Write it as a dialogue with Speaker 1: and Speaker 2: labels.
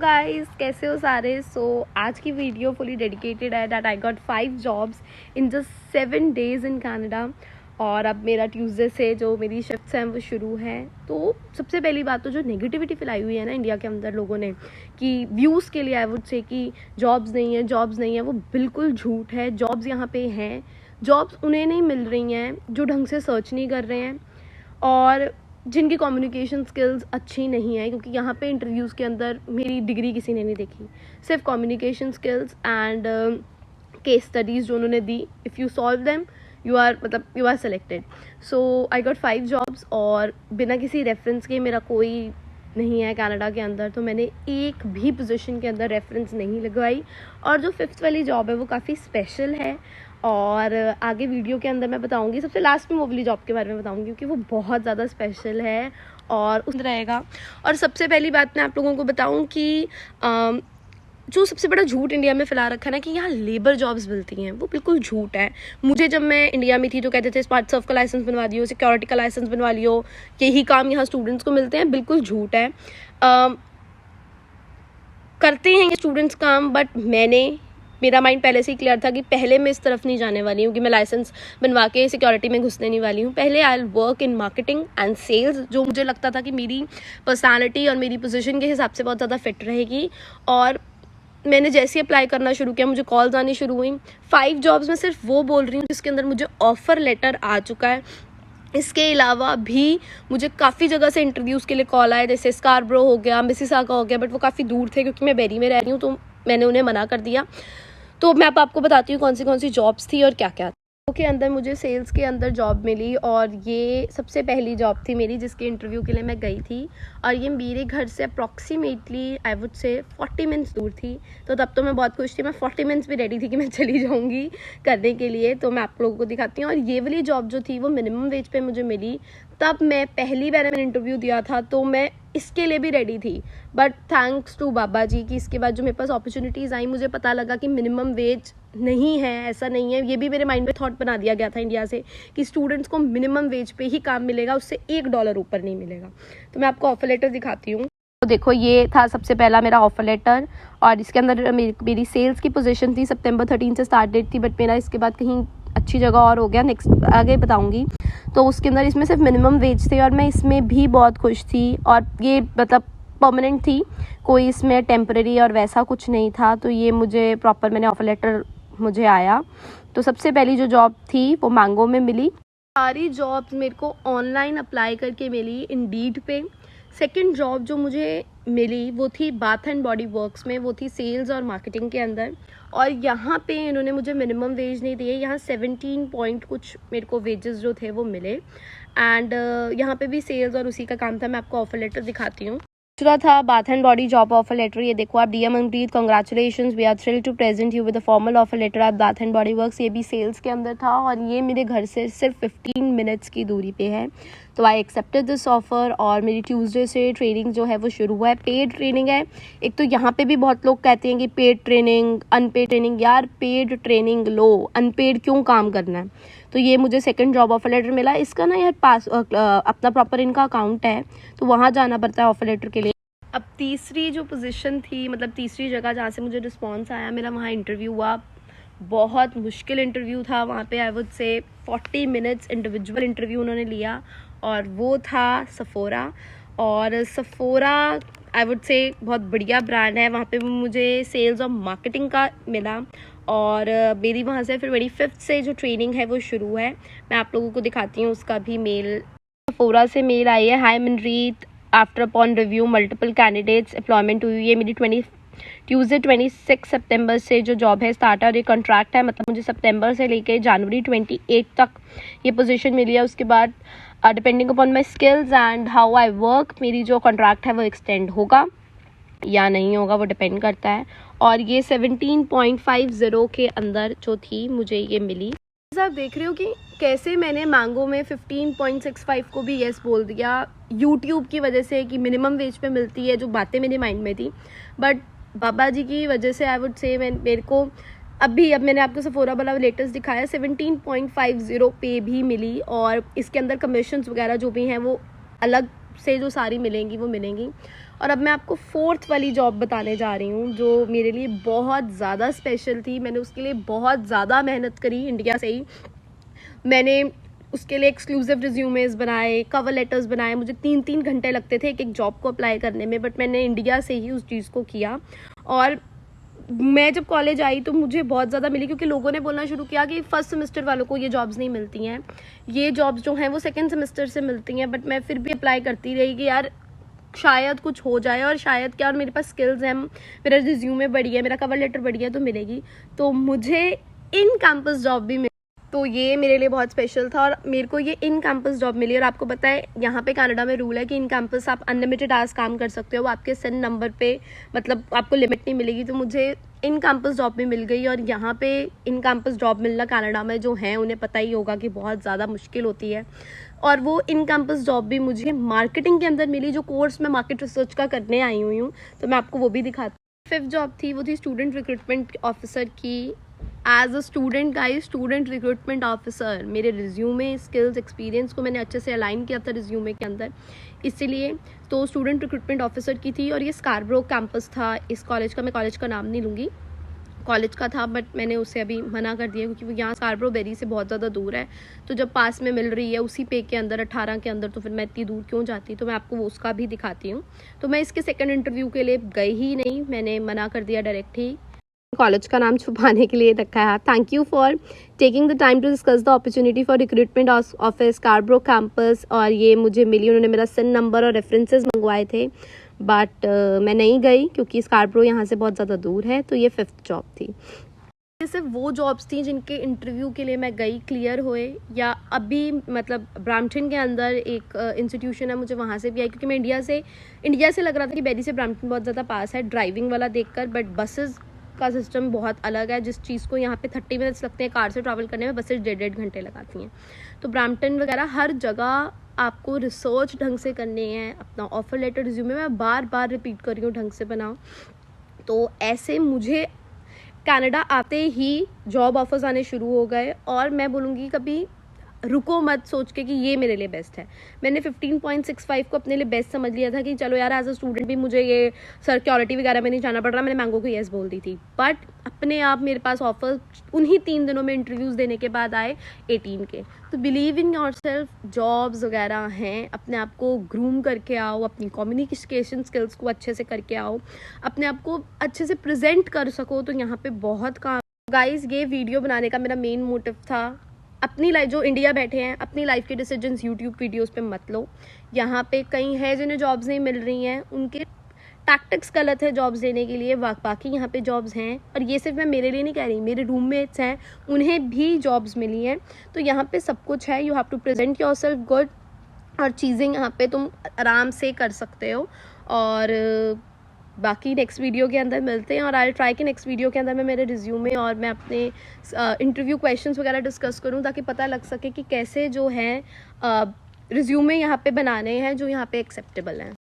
Speaker 1: Guys कैसे हो सारे। आज की वीडियो फुली डेडिकेटेड है that I got 5 jobs in just 7 days in Canada. और अब मेरा ट्यूसडे से जो मेरी शिफ्ट्स हैं वो शुरू हैं। तो सबसे पहली बात तो जो नेगेटिविटी फैलाई हुई है ना इंडिया के अंदर लोगों ने कि व्यूज़ के लिए आई वुड से कि जॉब्स नहीं है, वो बिल्कुल झूठ है। जॉब्स यहाँ पे हैं, जॉब्स उन्हें नहीं मिल रही हैं जो ढंग से सर्च नहीं कर रहे हैं और जिनकी कम्युनिकेशन स्किल्स अच्छी नहीं है, क्योंकि यहाँ पे इंटरव्यूज़ के अंदर मेरी डिग्री किसी ने नहीं देखी, सिर्फ communication skills and case studies जो उन्होंने दी। If you solve them you are selected. So I got 5 jobs और बिना किसी रेफरेंस के, मेरा कोई नहीं है कनाडा के अंदर, तो मैंने एक भी पोजीशन के अंदर रेफरेंस नहीं लगवाई। और जो 5th वाली जॉब है वो काफ़ी स्पेशल है और आगे वीडियो के अंदर मैं बताऊंगी, सबसे लास्ट में वो वाली जॉब के बारे में बताऊंगी क्योंकि वो बहुत ज़्यादा स्पेशल है और उस रहेगा। और सबसे पहली बात मैं आप लोगों को बताऊं कि जो सबसे बड़ा झूठ इंडिया में फैला रखा है ना कि यहाँ लेबर जॉब्स मिलती हैं, वो बिल्कुल झूठ है। मुझे जब मैं इंडिया में थी तो कहते थे स्मार्ट सर्फ का लाइसेंस बनवा दियो, सिक्योरिटी का लाइसेंस बनवा लियो, यही काम यहाँ स्टूडेंट्स को मिलते हैं। बिल्कुल झूठ है। करते हैं ये स्टूडेंट्स काम, बट मेरा माइंड पहले से ही क्लियर था कि पहले मैं इस तरफ नहीं जाने वाली हूँ कि मैं लाइसेंस बनवा के सिक्योरिटी में घुसने नहीं वाली हूँ। पहले I will work in marketing and sales, जो मुझे लगता था कि मेरी पर्सनालिटी और मेरी पोजीशन के हिसाब से बहुत ज़्यादा फिट रहेगी। और मैंने जैसे ही अप्लाई करना शुरू किया मुझे कॉल्स आनी शुरू हुई। 5 जॉब्स में सिर्फ वो बोल रही हूँ जिसके अंदर मुझे ऑफ़र लेटर आ चुका है। इसके अलावा भी मुझे काफ़ी जगह से इंटरव्यूज़ के लिए कॉल आए, जैसे स्कारब्रो हो गया, मिसिसागा हो गया, बट वो काफ़ी दूर थे क्योंकि मैं बेरी में रह रही हूँ, तो मैंने उन्हें मना कर दिया। तो मैं आपको बताती हूँ कौन सी जॉब्स थी और क्या क्या के अंदर मुझे सेल्स के अंदर जॉब मिली। और ये सबसे पहली जॉब थी मेरी जिसके इंटरव्यू के लिए मैं गई थी, और ये मेरे घर से approximately I would say 40 minutes दूर थी। तो तब तो मैं बहुत खुश थी, मैं 40 मिनट्स भी रेडी थी कि मैं चली जाऊँगी करने के लिए। तो मैं आप लोगों को दिखाती हूँ। और ये वाली जॉब जो थी वो मिनिमम वेज पे मुझे मिली। तब मैं पहली बार मैंने इंटरव्यू दिया था तो मैं इसके लिए भी रेडी थी, बट थैंक्स टू बाबा जी कि इसके बाद जो मेरे पास अपॉर्चुनिटीज़ आई, मुझे पता लगा कि मिनिमम वेज नहीं है, ऐसा नहीं है। ये भी मेरे माइंड में थॉट बना दिया गया था इंडिया से कि स्टूडेंट्स को मिनिमम वेज पे ही काम मिलेगा, उससे $1 ऊपर नहीं मिलेगा। तो मैं आपको ऑफर लेटर दिखाती हूँ। तो देखो, ये था सबसे पहला मेरा ऑफर लेटर और इसके अंदर मेरी सेल्स की पोजीशन थी। सितंबर 13 से स्टार्ट डेट थी, बट मेरा इसके बाद कहीं अच्छी जगह और हो गया, नेक्स्ट आगे बताऊँगी। तो उसके अंदर इसमें सिर्फ मिनिमम वेज थे और मैं इसमें भी बहुत खुश थी। और ये परमानेंट थी, कोई इसमें टेम्परेरी और वैसा कुछ नहीं था। तो ये मुझे प्रॉपर मैंने ऑफर लेटर मुझे आया। तो सबसे पहली जो जॉब थी वो मैंगो में मिली। सारी जॉब्स मेरे को ऑनलाइन अप्लाई करके मिली इंडीड पे। सेकंड जॉब जो मुझे मिली वो थी बाथ एंड बॉडी वर्क्स में, वो थी सेल्स और मार्केटिंग के अंदर। और यहाँ पे इन्होंने मुझे मिनिमम वेज नहीं दिए, यहाँ 17 पॉइंट कुछ मेरे को वेजेस जो थे वो मिले। एंड यहाँ पे भी सेल्स और उसी का काम था। मैं आपको ऑफर लेटर दिखाती हूँ। दूसरा था Bath and Body job offer letter. ये देखो आप, dear Manpreet, congratulations, we are thrilled to present you with a formal offer letter at Bath and Body Works. ये भी सेल्स के अंदर था और ये मेरे घर से सिर्फ 15 मिनट्स की दूरी पे है। तो आई एक्सेप्टेड दिस ऑफर और मेरी ट्यूसडे से ट्रेनिंग जो है वो शुरू हुआ है। पेड ट्रेनिंग है। एक तो यहाँ पे भी बहुत लोग कहते हैं कि पेड ट्रेनिंग, अनपेड ट्रेनिंग। यार पेड ट्रेनिंग लो, अनपेड क्यों काम करना है। तो ये मुझे सेकंड जॉब ऑफर लेटर मिला। इसका ना यार अपना प्रॉपर इनका अकाउंट है तो वहाँ जाना पड़ता है ऑफर लेटर के लिए। अब तीसरी जो पोजीशन थी, मतलब तीसरी जगह जहाँ से मुझे रिस्पांस आया, मेरा वहाँ इंटरव्यू हुआ। बहुत मुश्किल इंटरव्यू था वहाँ पे। I would say 40 minutes individual interview उन्होंने लिया और वो था सफोरा। और सफोरा आई वुड से बहुत बढ़िया ब्रांड है। वहाँ पे मुझे सेल्स और मार्केटिंग का मिला और मेरी वहाँ से फिर 25 से जो ट्रेनिंग है वो शुरू है। मैं आप लोगों को दिखाती हूँ उसका भी मेल। सफोरा से मेल आई है, hi Manreet, after upon review multiple candidates employment हुई। ये मेरी ट्यूसडे 26 सितंबर से जो जॉब है स्टार्ट है और ये कॉन्ट्रैक्ट है, मतलब मुझे सितंबर से लेके जनवरी 28 तक ये पोजीशन मिली है। उसके बाद depending upon my skills and how I work मेरी जो कॉन्ट्रैक्ट है वो एक्सटेंड होगा या नहीं होगा, वो डिपेंड करता है। और ये 17.50 के अंदर जो थी मुझे ये मिली। आप देख रहे हो कि कैसे मैंने मैंगो में 15.65 को भी येस बोल दिया यूट्यूब की वजह से कि मिनिमम वेज पे मिलती है, जो बातें मेरे माइंड में थी। बट बाबा जी की वजह से आई वुड से मेरे को अब मैंने आपको सफोरा वाला लेटेस्ट दिखाया, 17.50 पे भी मिली। और इसके अंदर कमीशंस वगैरह जो भी हैं वो अलग से जो सारी मिलेंगी वो मिलेंगी। और अब मैं आपको फोर्थ वाली जॉब बताने जा रही हूँ जो मेरे लिए बहुत ज़्यादा स्पेशल थी। मैंने उसके लिए बहुत ज़्यादा मेहनत करी इंडिया से ही। मैंने उसके लिए एक्सक्लूसिव रिज्यूमेस बनाए, कवर लेटर्स बनाए। मुझे 3-3 घंटे लगते थे एक एक जॉब को अप्लाई करने में, बट मैंने इंडिया से ही उस चीज़ को किया। और मैं जब कॉलेज आई तो मुझे बहुत ज़्यादा मिली, क्योंकि लोगों ने बोलना शुरू किया कि फर्स्ट सेमेस्टर वालों को ये जॉब्स नहीं मिलती हैं, ये जॉब्स जो हैं वो सेकेंड सेमेस्टर से मिलती हैं। बट मैं फिर भी अप्लाई करती रही कि यार शायद कुछ हो जाए, और शायद क्या, और मेरे पास स्किल्स हैं, मेरा रिज्यूमे बढ़िया है, मेरा कवर लेटर बढ़िया है, तो मिलेगी। तो मुझे इन कैंपस जॉब भी मिली, तो ये मेरे लिए बहुत स्पेशल था। और मेरे को ये इन कैंपस जॉब मिली। और आपको पता है यहाँ पे कनाडा में रूल है कि इन कैंपस आप अनलिमिटेड आवर्स काम कर सकते हो, वो आपके सिन नंबर पे, मतलब आपको लिमिट नहीं मिलेगी। तो मुझे इन कैंपस जॉब भी मिल गई। और यहाँ पे इन कैंपस जॉब मिलना कनाडा में जो है उन्हें पता ही होगा कि बहुत ज़्यादा मुश्किल होती है। और वो इन कैंपस जॉब भी मुझे मार्केटिंग के अंदर मिली, जो कोर्स मैं मार्केट रिसर्च का करने आई हुई हूँ। तो मैं आपको वो भी दिखाती हूँ। फिफ्थ जॉब थी, वो थी स्टूडेंट रिक्रूटमेंट ऑफिसर की। As a student guys, student recruitment officer, मेरे रिज्यूमे, स्किल्स, एक्सपीरियंस को मैंने अच्छे से अलाइन किया था रिज्यूमे के अंदर, इसीलिए तो स्टूडेंट रिक्रूटमेंट ऑफिसर की थी। और ये स्कारब्रो कैंपस था इस कॉलेज का। मैं कॉलेज का नाम नहीं लूँगी, कॉलेज का था, बट मैंने उसे अभी मना कर दिया क्योंकि वो यहाँ स्कारब्रो बेरी से बहुत ज़्यादा दूर है। तो जब पास में मिल रही है उसी पे के अंदर 18 के अंदर, तो फिर मैं इतनी दूर क्यों जाती। तो मैं आपको वो उसका भी दिखाती हूँ। तो मैं इसके सेकंड इंटरव्यू के लिए गई ही नहीं, मैंने मना कर दिया डायरेक्ट ही। कॉलेज का नाम छुपाने के लिए रखा है। Thank you for taking the time to discuss the opportunity for recruitment of Scarborough campus. और ये मुझे मिली, उन्होंने मेरा सिन नंबर और रेफरेंसेस मंगवाए थे, बट मैं नहीं गई क्योंकि स्कारब्रो यहाँ से बहुत ज़्यादा दूर है। तो ये फिफ्थ जॉब थी। ये सिर्फ वो जॉब्स थी जिनके इंटरव्यू के लिए मैं गई, क्लियर हुए, या अभी मतलब ब्रैम्पटन के अंदर एक इंस्टीट्यूशन है, मुझे वहाँ से भी आई, क्योंकि मैं इंडिया से लग रहा था कि बेरी से ब्रैम्पटन बहुत ज़्यादा पास है ड्राइविंग वाला देखकर, बट बसेस का सिस्टम बहुत अलग है। जिस चीज़ को यहाँ पे 30 मिनट्स लगते हैं कार से ट्रैवल करने में, बसेस 1.5 घंटे लगाती हैं। तो ब्रैम्पटन वगैरह हर जगह आपको रिसर्च ढंग से करनी है। अपना ऑफर लेटर, रिज्यूमे मैं बार बार रिपीट कर रही हूँ, ढंग से बनाओ। तो ऐसे मुझे कनाडा आते ही जॉब ऑफर्स आने शुरू हो गए। और मैं बोलूँगी कभी रुको मत सोच के कि ये मेरे लिए बेस्ट है। मैंने 15.65 को अपने लिए बेस्ट समझ लिया था कि चलो यार, एज अ स्टूडेंट भी मुझे ये सिक्योरिटी वगैरह में नहीं जाना पड़ रहा। मैंने मैंगो को येस बोल दी थी, बट अपने आप मेरे पास ऑफर उन्हीं 3 दिनों में इंटरव्यूज़ देने के बाद आए 18 के। तो believe in your self, jobs वगैरह हैं, अपने आप को ग्रूम करके आओ, अपनी कम्युनिकेशन स्किल्स को अच्छे से करके आओ, अपने आप को अच्छे से प्रेजेंट कर सको, तो यहाँ पे बहुत काम। गाइज, ये वीडियो बनाने का मेरा मेन मोटिव था, अपनी लाइफ, जो इंडिया बैठे हैं, अपनी लाइफ के डिसीजंस यूट्यूब वीडियोस पे मत लो। यहाँ पे कई हैं जिन्हें जॉब्स नहीं मिल रही हैं, उनके टैक्टिक्स गलत है जॉब्स लेने के लिए। बाकी यहाँ पे जॉब्स हैं, और ये सिर्फ मैं मेरे लिए नहीं कह रही, मेरे रूममेट्स हैं, उन्हें भी जॉब्स मिली हैं। तो यहाँ पे सब कुछ है। You have to present yourself good, और चीज़ें यहाँ पे तुम आराम से कर सकते हो। और बाकी नेक्स्ट वीडियो के अंदर मिलते हैं। और आई ट्राई कि नेक्स्ट वीडियो के अंदर मैं मेरे रिज्यूमे और मैं अपने इंटरव्यू क्वेश्चंस वगैरह डिस्कस करूं, ताकि पता लग सके कि कैसे जो है रिज्यूमे यहाँ पे बनाने हैं जो यहाँ पे एक्सेप्टेबल हैं।